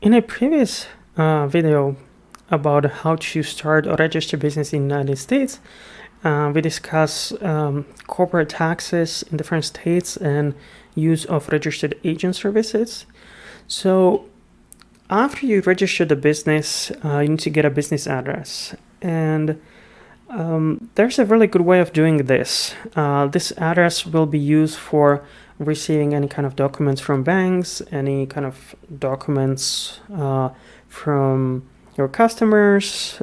In a previous video about how to start or register business in the United States, we discussed corporate taxes in different states and use of registered agent services. So after you register the business, you need to get a business address. And there's a really good way of doing this. This address will be used for receiving any kind of documents from banks, any kind of documents from your customers,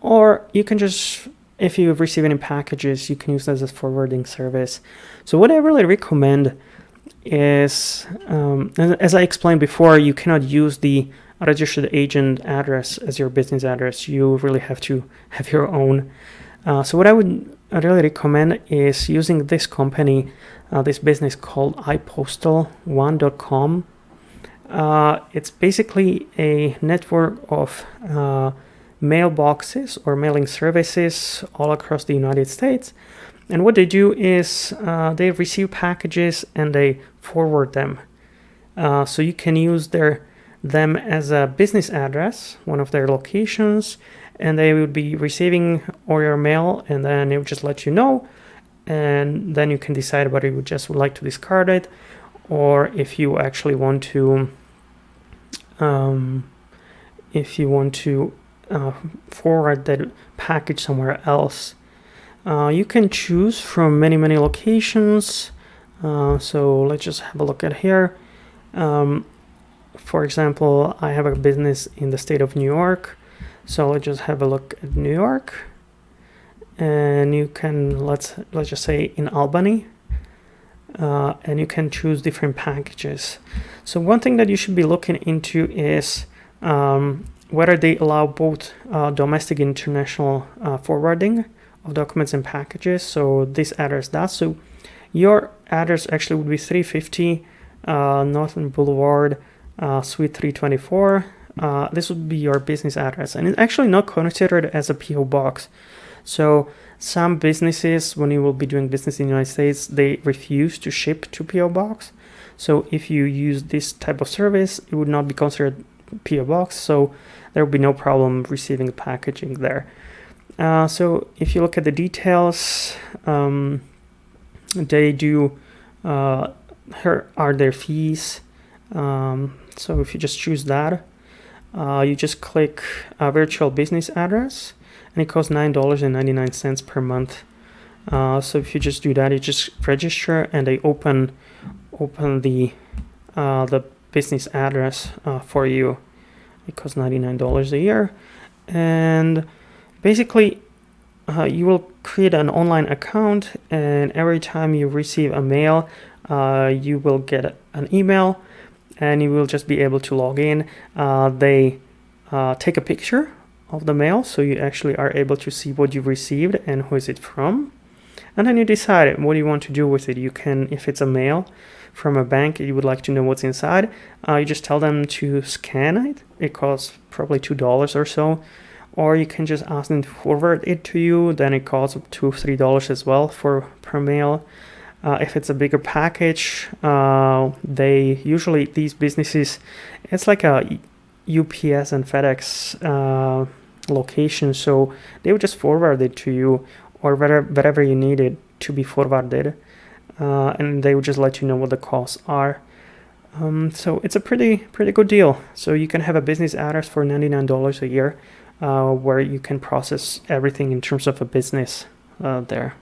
or you can just, if you receive any packages, you can use this as a forwarding service. So what I really recommend is, as I explained before, you cannot use the registered agent address as your business address. You really have to have your own. So what I would really recommend is using this company, this business called ipostal1.com. It's basically a network of mailboxes or mailing services all across the United States. And what they do is they receive packages and they forward them. So you can use them as a business address, one of their locations, and they would be receiving all your mail, and then it would just let you know, and then you can decide whether you just would like to discard it, or if you actually want to forward that package somewhere else. You can choose from many locations. So let's just have a look at here. For example, I have a business in the state of New York. So let's just have a look at New York. And you can, let's just say in Albany. And you can choose different packages. So one thing that you should be looking into is whether they allow both domestic and international forwarding of documents and packages. So this address does. So your address actually would be 350 Northern Boulevard, Suite 324. This would be your business address, and it's actually not considered as a PO box. So some businesses, when you will be doing business in the United States, they refuse to ship to PO box. So if you use this type of service, it would not be considered PO box. So there will be no problem receiving the packaging there. So if you look at the details, they do, here are their fees. So if you just choose that, you just click virtual business address, and it costs $9.99 per month. So if you just do that, you just register, and they open the business address for you. It costs $99 a year, and basically you will create an online account, and every time you receive a mail, you will get an email, and you will just be able to log in. They take a picture of the mail, so you actually are able to see what you received and who is it from. And then you decide what you want to do with it. You can, if it's a mail from a bank, you would like to know what's inside, you just tell them to scan it. It costs probably $2 or so. Or you can just ask them to forward it to you. Then it costs $2 or $3 as well per mail. If it's a bigger package, they usually, these businesses, it's like a UPS and FedEx location, so they would just forward it to you, or wherever you need it to be forwarded, and they would just let you know what the costs are. So it's a pretty good deal. So you can have a business address for $99 a year, where you can process everything in terms of a business there.